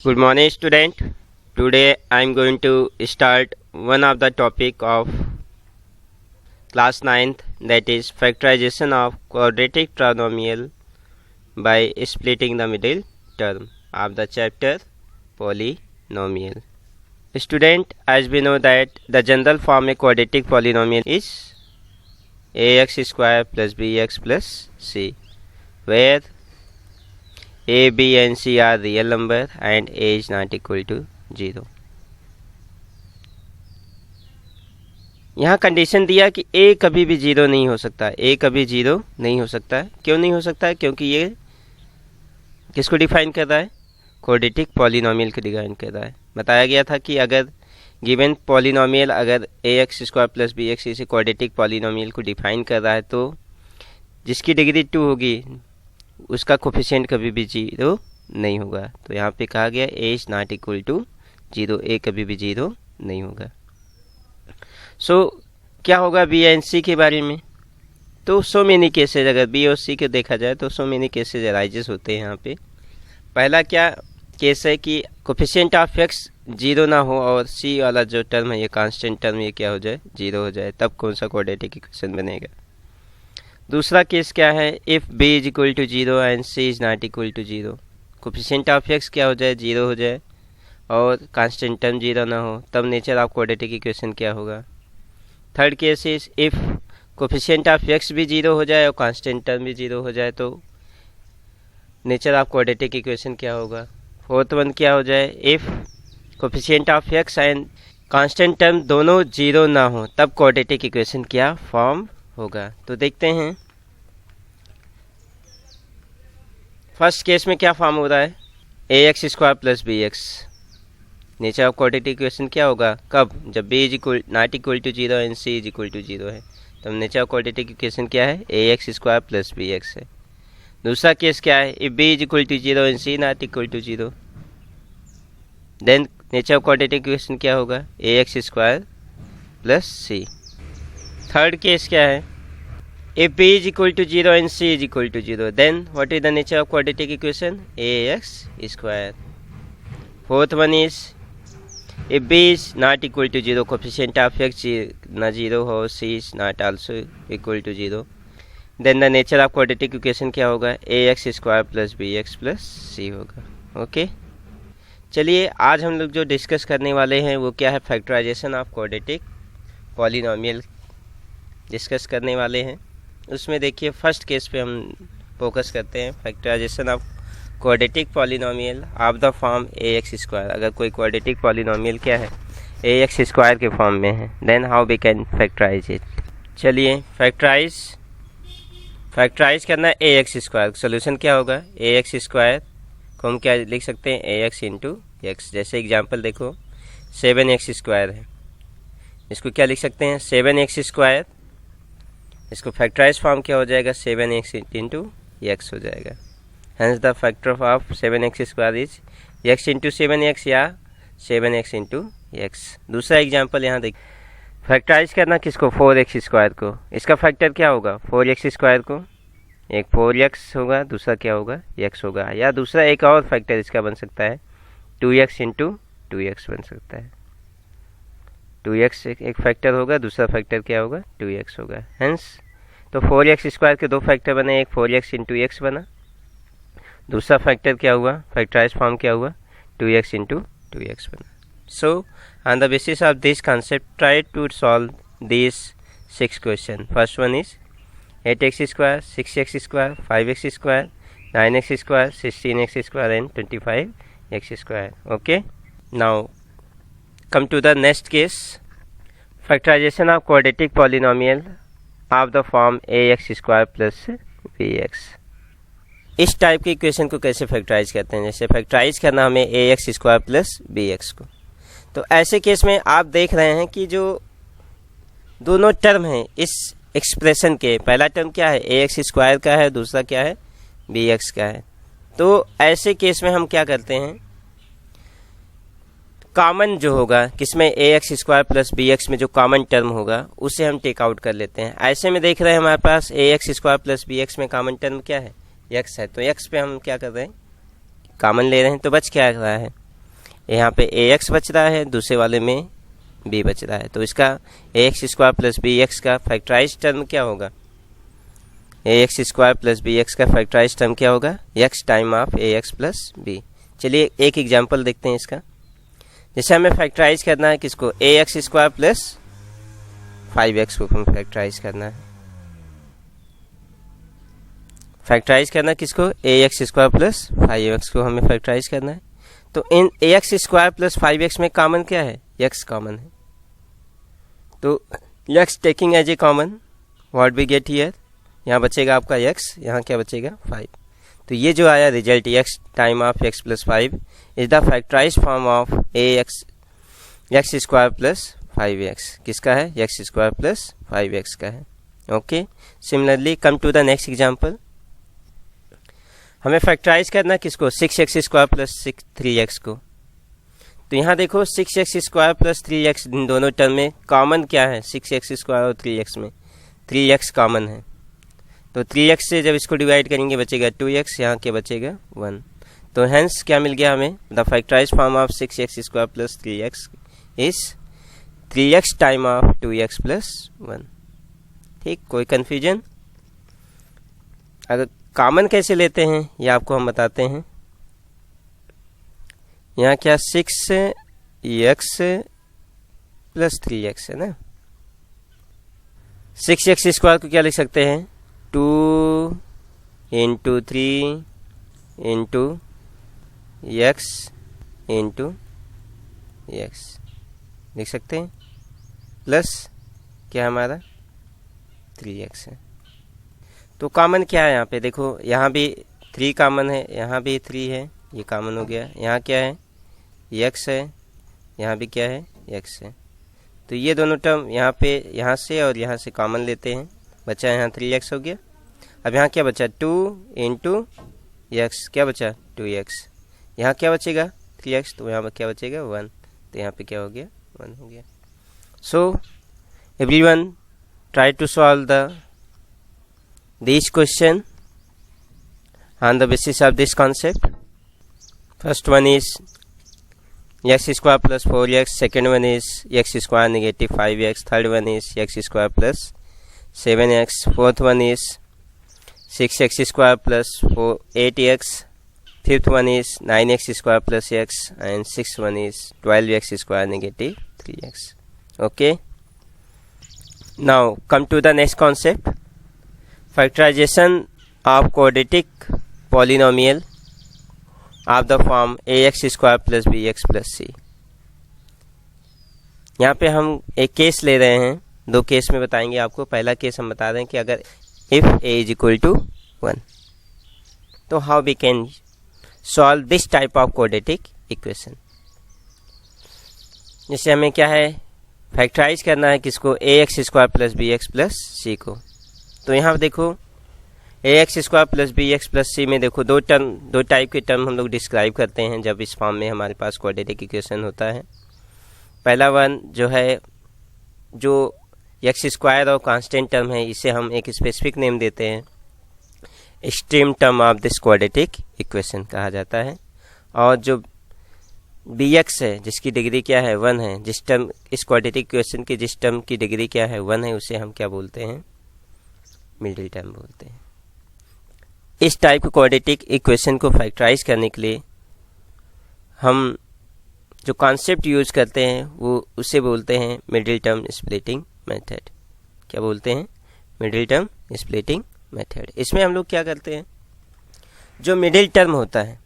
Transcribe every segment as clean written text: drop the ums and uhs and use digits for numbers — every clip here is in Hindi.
Good morning, student. Today I am going to start one of the topic of class 9th, that is factorization of quadratic trinomial by splitting the middle term of the chapter polynomial. Student, as we know that the general form of quadratic polynomial is ax square plus bx plus c, where a, b and c are real number and a is not equal to 0. यहाँ कंडीशन दिया कि a कभी भी 0 नहीं हो सकता, a कभी 0 नहीं हो सकता है। क्यों नहीं हो सकता है? क्योंकि ये किसको डिफाइन कर रहा है? क्वाड्रेटिक पॉलिनोमियल को डिफाइन कर रहा है। बताया गया था कि अगर गिवन पॉलिनोमियल अगर ax स्क्वायर प्लस bx से क्वाड्रेटिक पॉलिनोमियल को डिफाइन कर रहा है तो जिसकी डिग्री 2 होगी उसका कोफिशिएंट कभी भी 0 नहीं होगा। तो यहाँ पे कहा गया a is not equal to 0, a कभी भी 0 नहीं होगा। क्या होगा b एंड c के बारे में? तो सो मेनी केसेज, अगर b और c को देखा जाए तो सो मेनी केसेज अराइजेस होते हैं। यहाँ पे पहला क्या केस है कि कोफिशिएंट ऑफ x 0 ना हो और c वाला जो टर्म है ये कांस्टेंट टर्म ये क्या हो जाए? 0 हो जाए, तब कौन सा क्वाड्रेटिक इक्वेशन बनेगा। दूसरा केस क्या है? If b is equal to 0 and c is not equal to 0, coefficient of x क्या हो जाए? 0 हो जाए और कांस्टेंट टर्म 0 ना हो, तब नेचर ऑफ क्वाड्रेटिक इक्वेशन क्या होगा। Third case is if coefficient of x भी 0 हो जाए और कांस्टेंट टर्म भी 0 हो जाए तो नेचर ऑफ क्वाड्रेटिक इक्वेशन क्या होगा। फोर्थ वन क्या हो जाए? If coefficient of x and constant term दोनों 0 ना हो तब क्वाड्रेटिक इक्वेशन क्या फॉर्म होगा। तो देखते हैं फर्स्ट केस में क्या फॉर्म हो रहा है? ax square plus bx, nature of quadratic equation क्या होगा? कब? जब b is not equal to 0 and c is equal to 0 है, तब नेचर ऑफ क्वाड्रेटिक इक्वेशन क्या है? ax स्क्वायर प्लस bx है। दूसरा केस क्या है? If b is equal to 0 and c not equal to 0, then nature of quadratic equation क्या होगा? ax square plus c। Third case क्या है? If b is equal to 0 and c is equal to 0, then what is the nature of quadratic equation? ax square. Fourth one is if b is not equal to 0, coefficient of x ना 0 हो, c is not also equal to 0, then the nature of quadratic equation क्या होगा? ax square plus bx plus c होगा। ओके, चलिए आज हम लोग जो डिस्कस करने वाले हैं वो क्या है? Factorisation of quadratic polynomial discuss करने वाले हैं। उसमें देखिए फर्स्ट केस पे हम फोकस करते हैं, factorisation of quadratic polynomial of the form ax square. अगर कोई क्वाड्रेटिक पॉलिनोमियल क्या है? ax स्क्वायर के फॉर्म में है, then how we can factorise it. चलिए फैक्टराइज करना है ax स्क्वायर, सोल्यूशन क्या होगा? ax स्क्वायर को हम क्या लिख सकते हैं? ax into x. जैसे एग्जाम्पल देखो 7x स्क्वायर है, इसको क्या लिख सकते हैं? 7x square. इसको फैक्टराइज फॉर्म क्या हो जाएगा? 7x इंटू एक्स हो जाएगा। Hence the factor of 7x square is x into 7x या 7x इंटू एक्स। दूसरा एग्जाम्पल यहाँ देख, फैक्टराइज करना किसको? 4x स्क्वायर को। इसका फैक्टर क्या होगा? 4x स्क्वायर को, एक 4x होगा, दूसरा क्या होगा? x होगा। या दूसरा एक और फैक्टर इसका बन सकता है 2x इंटू 2x बन सकता है। 2x एक फैक्टर होगा, दूसरा फैक्टर क्या होगा? 2x होगा। हेंस तो 4x स्क्वायर के दो फैक्टर बने, एक 4x इंटू एक्स बना, दूसरा फैक्टर क्या हुआ? फैक्टराइज फॉर्म क्या हुआ? 2x इंटू 2x बना। So on the basis of this concept try to solve this 6 question. First one is 8x square, 6x square, 5x square, 9x square, 16x square and 25x square. Okay, now come to the next case, factorization of quadratic polynomial of the form ax square plus bx। इस टाइप के इक्वेशन को कैसे फैक्टराइज करते हैं? जैसे फैक्टराइज करना हमें ax स्क्वायर प्लस bx को, तो ऐसे केस में आप देख रहे हैं कि जो दोनों टर्म हैं इस एक्सप्रेशन के, पहला टर्म क्या है? ax स्क्वायर का है, दूसरा क्या है? bx का है। तो ऐसे केस में हम क्या करते हैं? कॉमन जो होगा किसमें? ax स्क्वायर प्लस bx में जो कॉमन टर्म होगा उसे हम टेक आउट कर लेते हैं। ऐसे में देख रहे हैं हमारे पास ax स्क्वायर प्लस bx में कॉमन टर्म क्या है? x है, तो x पे हम क्या कर रहे हैं? कॉमन ले रहे हैं, तो बच क्या रहा है? यहाँ पे ए एक्स बच रहा है, दूसरे वाले में बी बच रहा है। तो इसका A x square plus B X का फैक्टराइज टर्म क्या होगा? A x square plus B X का फैक्टराइज टर्म क्या होगा? X time of A X plus B. चलिए एक एग्जाम्पल देखते हैं इसका। जैसे हमें फैक्टराइज करना है किसको? A x square plus 5x को हमें फैक्टराइज करना है। फैक्टराइज करना किसको? A x square plus 5x को हमें फैक्टराइज करना है। तो इन ए एक्स स्क्वायर प्लस 5x में कॉमन क्या है? x कॉमन है। तो x taking as a common, what we get here, यहाँ बचेगा आपका x, यहाँ क्या बचेगा? 5। तो ये जो आया result x time of x plus 5 is the factorise form of A x square plus 5x। किसका है? x स्क्वायर प्लस 5x का है। Okay, similarly come to the next example. हमें फैक्टराइज करना किसको? 6x स्क्वायर प्लस 3x को। तो यहाँ देखो 6x स्क्वायर प्लस 3x, इन दोनों टर्म में कॉमन क्या है? 6x स्क्वायर और 3x में 3x कॉमन है। तो 3x से जब इसको डिवाइड करेंगे बचेगा 2x, यहाँ क्या बचेगा? 1। तो हेंस क्या मिल गया हमें? The factorise form of 6x square plus 3x is 3x time of 2x plus 1। ठीक, कोई कन्फ्यूजन? अगर कॉमन कैसे लेते हैं ये आपको हम बताते हैं। यहाँ क्या 6x प्लस 3x है ना। 6x स्क्वायर को क्या लिख सकते हैं? 2 into 3 into x into x लिख सकते हैं, प्लस क्या हमारा 3x है। तो कॉमन क्या है यहाँ पे? देखो यहाँ भी 3 कॉमन है, यहाँ भी 3 है, ये कॉमन हो गया। यहाँ क्या है? x है, यहाँ भी क्या है? x है। तो ये दोनों टर्म यहाँ पे, यहाँ से और यहाँ से कॉमन लेते हैं, बचा यहाँ 3x हो गया। अब यहाँ क्या बचा? 2 इंटू x, क्या बचा? 2x। यहाँ क्या बचेगा? 3x, तो यहाँ पर क्या बचेगा? 1। तो यहाँ पे क्या हो गया? 1 हो गया। So everyone try to solve this question on the basis of this concept. First one is x square plus 4x, second one is x square negative 5x, third one is x square plus 7x, fourth one is 6x square plus 8x, fifth one is 9x square plus x, and sixth one is 12x square negative 3x. Okay, now come to the next concept, factorization of quadratic polynomial of the form ax square plus bx plus c। यहाँ पे हम एक केस ले रहे हैं, 2 केस में बताएंगे आपको। पहला केस हम बता रहे हैं कि अगर if a is equal to 1, तो how we can solve this type of quadratic equation। जैसे हमें क्या है? फैक्टराइज करना है किसको? ax square plus bx plus c को। तो यहाँ देखो ax square plus bx plus c में देखो दो टाइप के टर्म हम लोग डिस्क्राइब करते हैं जब इस फॉर्म में हमारे पास क्वाड्रेटिक इक्वेशन होता है। पहला वन जो है, जो एक्स स्क्वायर और कांस्टेंट टर्म है, इसे हम एक स्पेसिफिक नेम देते हैं, extreme term of this quadratic equation कहा जाता है। और जो bx है जिसकी डिग्री क्या है? 1 है, जिस टर्म इस क्वाड्रेटिक इक्वेशन की जिस टर्म की डिग्री क्या है? 1 है, उसे हम क्या बोलते हैं? मिडिल टर्म बोलते हैं। इस टाइप के क्वाड्रेटिक इक्वेशन को फैक्टराइज करने के लिए हम जो कॉन्सेप्ट यूज करते हैं वो उसे बोलते हैं मिडिल टर्म स्प्लिटिंग मेथड। क्या बोलते हैं? Middle term splitting method. इसमें हम लोग क्या करते हैं? जो मिडिल टर्म होता है,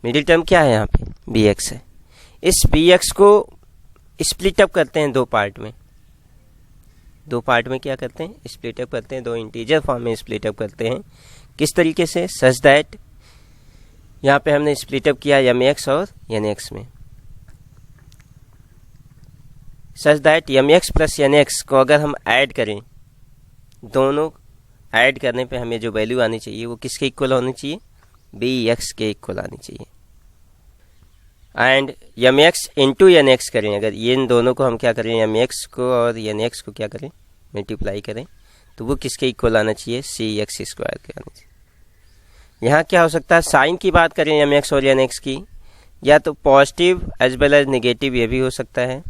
मिडिल टर्म क्या है? यहाँ पे bx है। इस bx को स्प्लिट अप करते हैं 2 पार्ट में। 2 पार्ट में क्या करते हैं? स्प्लिट अप करते हैं, 2 इंटीजर फॉर्म में स्प्लिट अप करते हैं। किस तरीके से? सच दैट यहाँ पे हमने स्प्लिट अप किया mx और nx में, such that mx plus nx को अगर हम ऐड करें, दोनों ऐड करने पे हमें जो वैल्यू आनी चाहिए वो किसके इक्वल होनी चाहिए? bx के इक्वल आनी चाहिए। एंड mx इंटू nx करें, अगर ये इन दोनों को हम क्या करें? mx को और nx को क्या करें? मल्टीप्लाई करें, तो वो किसके इक्वल आना चाहिए? cx स्क्वायर के आना चाहिए। यहाँ क्या हो सकता है? साइन की बात करें mx और nx की, या तो positive as well as negative, ये भी हो सकता है,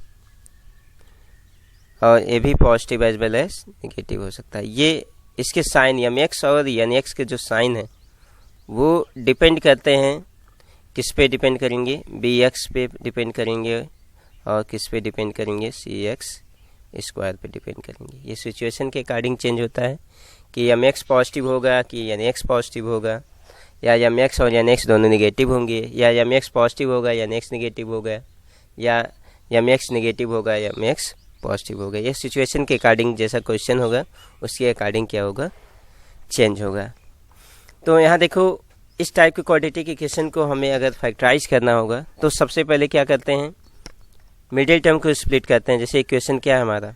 और ये भी positive as well as negative हो सकता है। ये इसके साइन mx और nx के जो साइन है वो डिपेंड करते हैं, किस पे डिपेंड करेंगे, bx पे डिपेंड करेंगे, और किस पे डिपेंड करेंगे, cx स्क्वायर पे डिपेंड करेंगे। ये सिचुएशन के अकॉर्डिंग चेंज होता है कि mx पॉजिटिव होगा कि nx पॉजिटिव होगा, या mx और nx दोनों नेगेटिव होंगे, या mx पॉजिटिव होगा या nx नेगेटिव होगा, या mx नेगेटिव होगा या mx पॉजिटिव होगा। ये सिचुएशन के अकॉर्डिंग जैसा क्वेश्चन होगा उसके अकॉर्डिंग क्या होगा, चेंज होगा। तो यहाँ देखो, इस टाइप के क्वाड्रेटिक इक्वेशन को हमें अगर फैक्टराइज करना होगा तो सबसे पहले क्या करते हैं, मिडिल टर्म को स्प्लिट करते हैं। जैसे इक्वेशन क्या है हमारा,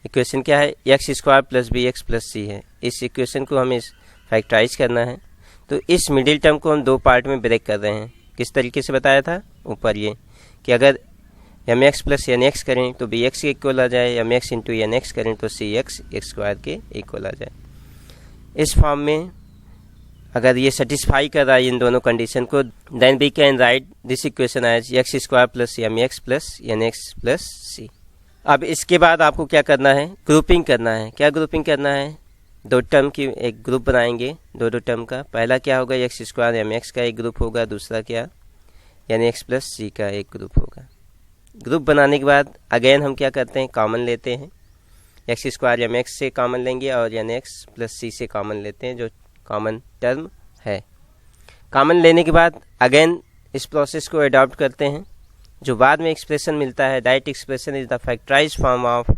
इक्वेशन क्या है, X square plus B x plus C है। इस इक्वेशन को हमें फैक्टराइज करना है, तो इस मिडिल टर्म को हम दो पार्ट में ब्रेक कर रहे हैं। किस तरीके से बताया था ऊपर, ये कि अगर m x plus N x करें तो बी एक्स के इक्वल आ जाए, m x into N x करें तो सी एक्स एक्स स्क्वायर के इक्वल आ जाए। इस फॉर्म में अगर ये सेटिस्फाई कर रहा है इन दोनों कंडीशन को, then we can write this equation as X square plus M x plus N X plus C. अब इसके बाद आपको क्या करना है, ग्रुपिंग करना है। क्या ग्रुपिंग करना है, दो टर्म की एक ग्रुप बनाएंगे, दो टर्म का। पहला क्या होगा, एक्स स्क्वायर एम एक्स का एक ग्रुप होगा, दूसरा क्या, एन एक्स प्लस सी का एक ग्रुप होगा। ग्रुप बनाने के बाद अगेन हम क्या करते हैं, कॉमन लेते हैं। एक्स स्क्वायर एम एक्स से कॉमन लेंगे और एन एक्स प्लस सी से कॉमन लेते हैं, जो कॉमन टर्म है। कॉमन लेने के बाद अगेन इस प्रोसेस को अडॉप्ट करते हैं। जो बाद में एक्सप्रेशन मिलता है, direct expression is the factorise form of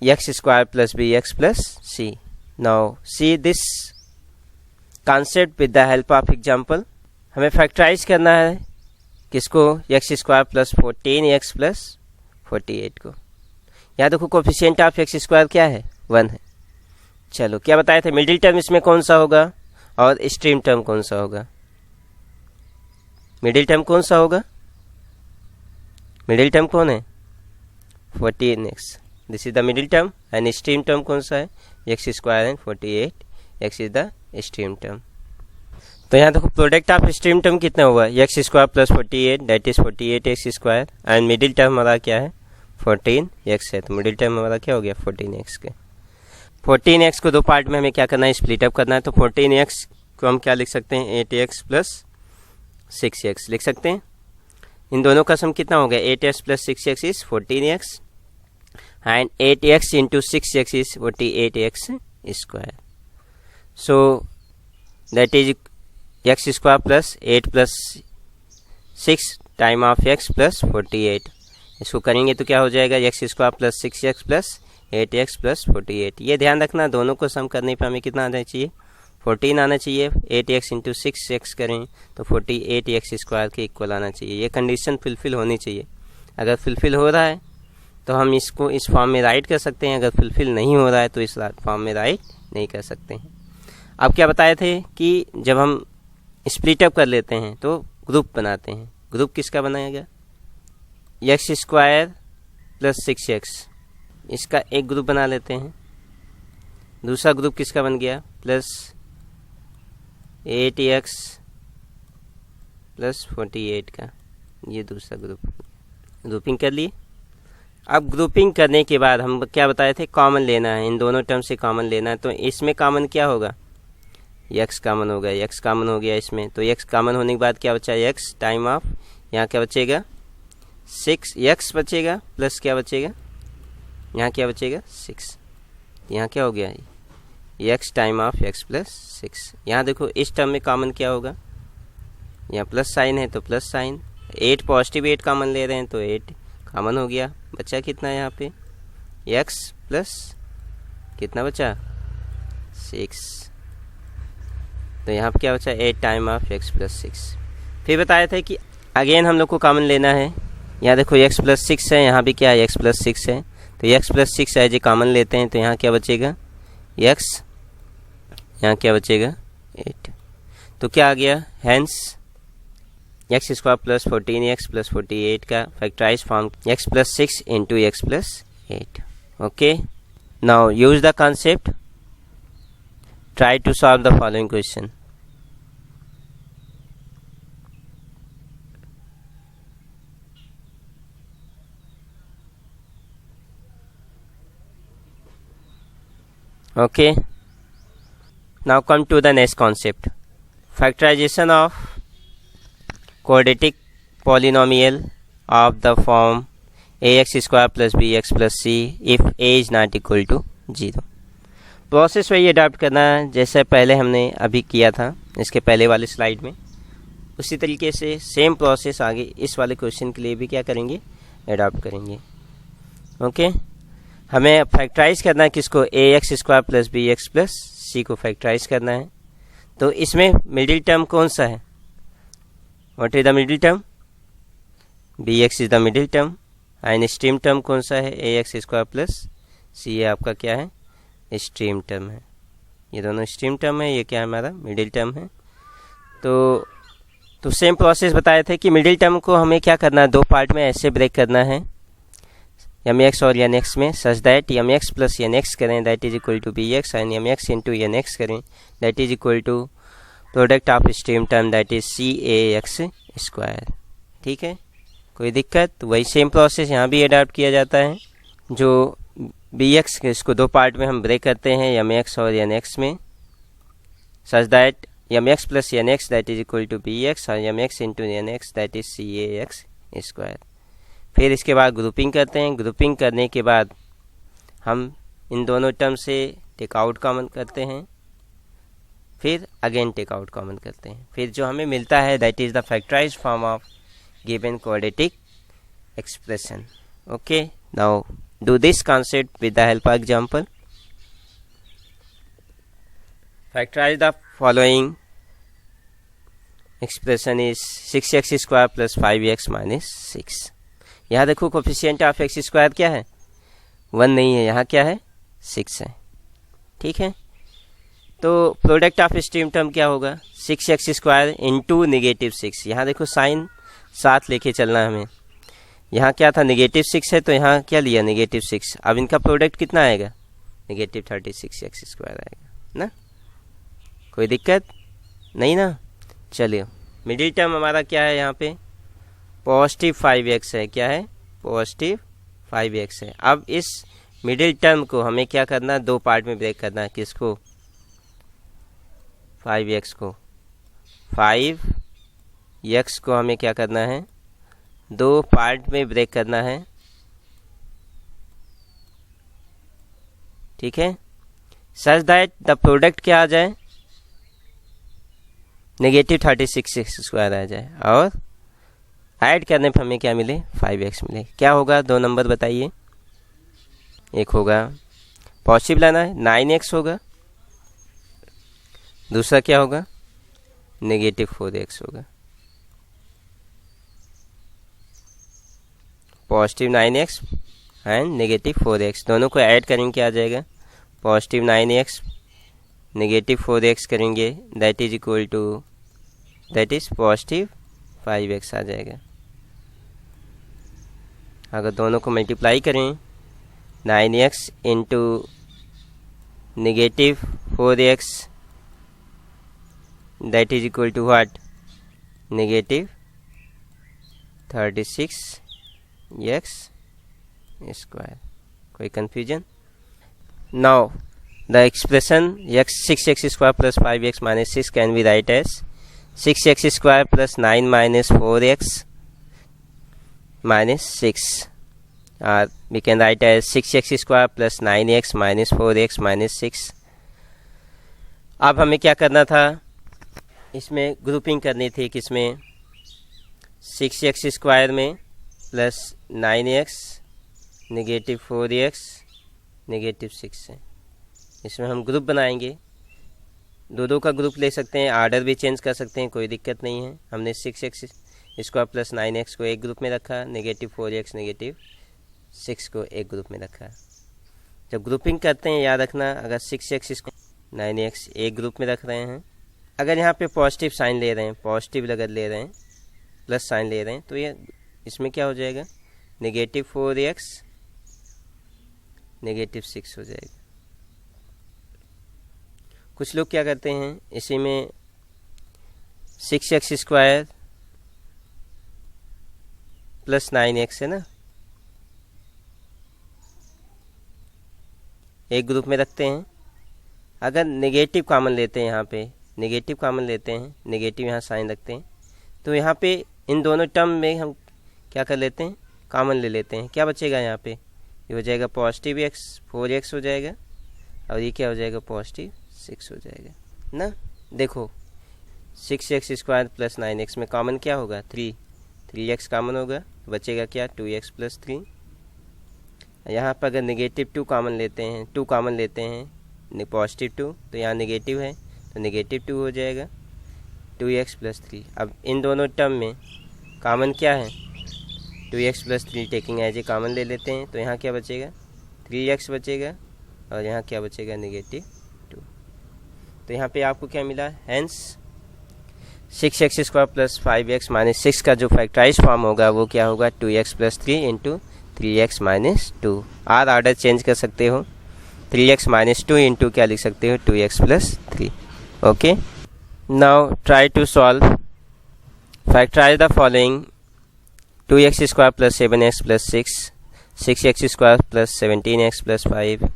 x square plus B x plus c. Now see this concept with the help of example. हमें फैक्टराइज करना है किसको, x square plus 14x plus 48 को। यहाँ देखो कोफिशिएंट ऑफ एक्स स्क्वायर क्या है, 1 है। चलो क्या बताए थे, मिडिल टर्म इसमें कौन सा होगा और एक्सट्रीम टर्म कौन सा होगा। मिडिल टर्म कौन सा होगा, मिडिल टर्म कौन है, 14x, this is the middle term. And extreme term कौन सा है, X square and 48x is the extreme term. तो यहाँ देखो प्रोडक्ट ऑफ एक्सट्रीम टर्म कितना हुआ, x square plus 48 that is 48x square, and middle term हमारा क्या है, 14x है। तो मिडिल टर्म हमारा क्या हो गया, 14x के। 14x को दो पार्ट में हमें क्या करना है, स्प्लिट अप करना है। तो 14x को हम क्या लिख सकते हैं, 8x प्लस 6x लिख सकते हैं। इन दोनों का सम कितना हो गया, 8x plus 6x is 14x, and 8x into 6x is 48x square. So that is x square plus 8 plus 6 time of x plus 48। इसको करेंगे तो क्या हो जाएगा, x square plus 6x plus 8x plus 48। ये ध्यान रखना, दोनों को सम करने पर हमें कितना आना चाहिए, 14 आना चाहिए। 8x इंटू 6x करें तो 48x स्क्वायर के इक्वल आना चाहिए। ये कंडीशन फुलफिल होनी चाहिए। अगर फुलफिल हो रहा है तो हम इसको इस फॉर्म में राइट कर सकते हैं, अगर फुलफिल नहीं हो रहा है तो इस फॉर्म में राइट नहीं कर सकते हैं। अब क्या बताए थे कि जब हम स्प्लिट अप कर लेते हैं तो ग्रुप बनाते हैं। ग्रुप किसका बनाएगा, एक्स स्क्वायर प्लस 6x, इसका एक ग्रुप बना लेते हैं। दूसरा ग्रुप किसका बन गया, प्लस 8x प्लस 48 का, ये दूसरा ग्रुप। ग्रुपिंग कर लिए। अब ग्रुपिंग करने के बाद हम क्या बताए थे, कॉमन लेना है, इन दोनों टर्म से कॉमन लेना है। तो इसमें कॉमन क्या होगा, x कॉमन होगा, x कॉमन हो गया इसमें। तो x कॉमन होने के बाद क्या बचा, x टाइम ऑफ, यहाँ क्या बचेगा, 6x बचेगा, प्लस क्या बचेगा, यहाँ क्या बचेगा, 6। यहाँ क्या हो गया, x time of x plus 6। यहाँ देखो इस टर्म में कॉमन क्या होगा, यहाँ प्लस साइन है तो प्लस साइन, 8 पॉजिटिव 8 कॉमन ले रहे हैं तो 8 कॉमन हो गया। बचा कितना यहाँ पे, x प्लस कितना बचा, 6। तो यहाँ पे क्या बचा, 8 टाइम ऑफ x प्लस 6। फिर बताया था कि अगेन हम लोग को कॉमन लेना है। यहाँ देखो x प्लस 6 है, यहाँ भी क्या है, x प्लस 6 है। तो x प्लस 6 है जो कॉमन लेते हैं तो यहाँ क्या बचेगा, x, यहाँ क्या बचेगा, 8। तो क्या आ गया, hence x square plus 14x plus 48 का factorise form x plus 6 into x plus 8। Okay, now use the concept, try to solve the following question. Okay, now come to the next concept, factorization of quadratic polynomial of the form ax square plus bx plus c if a is not equal to 0। Process वही अडॉप्ट करना है जैसे पहले हमने अभी किया था इसके पहले वाले स्लाइड में, उसी तरीके से सेम प्रोसेस आगे इस वाले क्वेश्चन के लिए भी क्या करेंगे, अडॉप्ट करेंगे। ओके, हमें फैक्टराइज करना है किसको, A x square plus B x plus C को फैक्टराइज करना है। तो इसमें मिडिल टर्म कौन सा है, what is the middle term, b x is the middle term, and extreme term कौन सा है, a x square plus c, ये आपका क्या है, स्ट्रीम टर्म है। ये दोनों स्ट्रीम टर्म है, ये क्या है हमारा मिडिल टर्म है। तो सेम प्रोसेस बताए थे कि मिडिल टर्म को हमें क्या करना है, दो पार्ट में ऐसे ब्रेक करना है एम एक्स और एन एक्स में, such that M x plus N x करें that is equal to B X, and M x into N x करें that is equal to product of extreme term that is C A x square. ठीक है, कोई दिक्कत, वही सेम प्रोसेस यहाँ भी अडॉप्ट किया जाता है। जो बी एक्स इसको दो पार्ट में हम ब्रेक करते हैं एम एक्स और एन एक्स में, such that M x plus N X that is equal to B X और M x into N X that is C A x square. फिर इसके बाद ग्रुपिंग करते हैं, ग्रुपिंग करने के बाद हम इन दोनों टर्म से टेक आउट कॉमन करते हैं, फिर अगेन टेक आउट कॉमन करते हैं, फिर जो हमें मिलता है that is the factorised form of given quadratic expression. Okay, now do this concept with the help of example. Factorize the following expression is 6x square plus 5x minus 6। यहाँ देखो कोफिशिएंट ऑफ एक्स स्क्वायर क्या है, 1 नहीं है, यहाँ क्या है 6 है। ठीक है, तो प्रोडक्ट ऑफ स्ट्रीम टर्म क्या होगा, 6x स्क्वायर इंटू नेगेटिव 6। यहाँ देखो साइन साथ लेके चलना है हमें, यहाँ क्या था नेगेटिव 6 है तो यहाँ क्या लिया नेगेटिव 6, अब इनका प्रोडक्ट कितना आएगा, नेगेटिव 36 एक्स स्क्वायर आएगा ना, कोई दिक्कत नहीं ना। चलिए, मिडिल टर्म हमारा क्या है, यहाँ पे पॉजिटिव 5x है, क्या है पॉजिटिव 5x है। अब इस मिडिल टर्म को हमें क्या करना है, दो पार्ट में ब्रेक करना है, किसको 5x को, 5x को हमें क्या करना है, दो पार्ट में ब्रेक करना है। ठीक है, सच दैट द प्रोडक्ट क्या आ जाए, नेगेटिव 36 स्क्वायर आ जाए, और ऐड करने पर हमें क्या मिले 5x मिले। क्या होगा, दो नंबर बताइए, एक होगा पॉजिटिव लाना है 9x होगा, दूसरा क्या होगा नेगेटिव 4x होगा। Positive 9x and negative 4x दोनों को ऐड करेंगे क्या आ जाएगा, पॉजिटिव 9x नेगेटिव 4x करेंगे that is equal to that is positive 5x आ जाएगा। अगर दोनों को मल्टीप्लाई करें 9x into negative 4x that is equal to what, negative 36 x square। कोई confusion? Now the expression 6x square plus 5x minus 6 can be write as 6x square plus 9 minus 4x minus 6, or we can write as 6x square plus 9x minus 4x minus 6। अब हमें क्या करना था, इसमें ग्रुपिंग करनी थी, किसमें 6x स्क्वायर में plus 9x negative 4x negative 6 है। इसमें हम ग्रुप बनाएंगे, दो का ग्रुप ले सकते हैं, आर्डर भी चेंज कर सकते हैं, कोई दिक्कत नहीं है। हमने 6x स्क्वायर प्लस 9x को एक ग्रुप में रखा, नेगेटिव 4x नेगेटिव 6 को एक ग्रुप में रखा। जब ग्रुपिंग करते हैं याद रखना, अगर 6x 9x एक ग्रुप में रख रहे हैं, अगर यहाँ पे पॉजिटिव साइन ले रहे हैं, पॉजिटिव अगर ले रहे हैं, प्लस साइन ले रहे हैं, तो ये इसमें क्या हो जाएगा, नेगेटिव 4x नेगेटिव 6 हो जाएगा। कुछ लोग क्या करते हैं, इसी में 6x स्क्वायर प्लस 9x है ना, एक ग्रुप में रखते हैं, अगर नेगेटिव कॉमन लेते हैं, यहाँ पे नेगेटिव कॉमन लेते हैं, नेगेटिव यहाँ साइन रखते हैं, तो यहाँ पे इन दोनों टर्म में हम क्या कर लेते हैं, कॉमन ले लेते हैं। क्या बचेगा यहाँ पे, ये हो जाएगा पॉजिटिव एक्स 4x हो जाएगा, और ये क्या हो जाएगा पॉजिटिव 6 हो जाएगा ना। देखो 6x स्क्वायर प्लस 9x में कॉमन क्या होगा 3x कॉमन होगा, तो बचेगा क्या 2x प्लस 3। यहाँ पर अगर नेगेटिव 2 कॉमन लेते हैं, 2 कॉमन लेते हैं पॉजिटिव 2, तो यहाँ नेगेटिव है तो नेगेटिव 2 हो जाएगा 2x प्लस 3। अब इन दोनों टर्म में कॉमन क्या है 2x plus 3 taking as a common ले लेते हैं, तो यहाँ क्या बचेगा 3x बचेगा, और यहाँ क्या बचेगा नेगेटिव 2। तो यहाँ पे आपको क्या मिला, hence 6x square plus 5x minus 6 का जो फैक्टराइज फॉर्म होगा वो क्या होगा 2x plus 3 into 3x minus 2। Or order change कर सकते हो, 3x माइनस 2 इंटू क्या लिख सकते हो 2x plus 3। Okay, now try to solve, factorise the following 2x square plus 7x plus 6, 6x square plus 17x plus 5,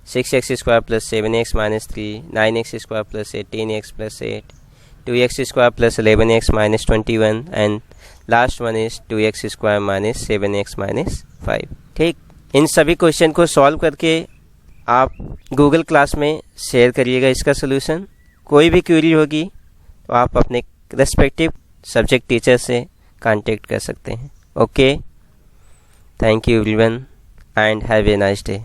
6x square plus 7x minus 3, 9x square plus 18x plus 8, 2x square plus 11x minus 21, and last one is 2x square minus 7x minus 5। ठीक, इन सभी क्वेश्चन को सॉल्व करके आप गूगल क्लास में शेयर करिएगा इसका सोल्यूशन। कोई भी क्वेरी होगी तो आप अपने रेस्पेक्टिव सब्जेक्ट टीचर से कांटेक्ट कर सकते हैं। Okay, thank you everyone and have a nice day.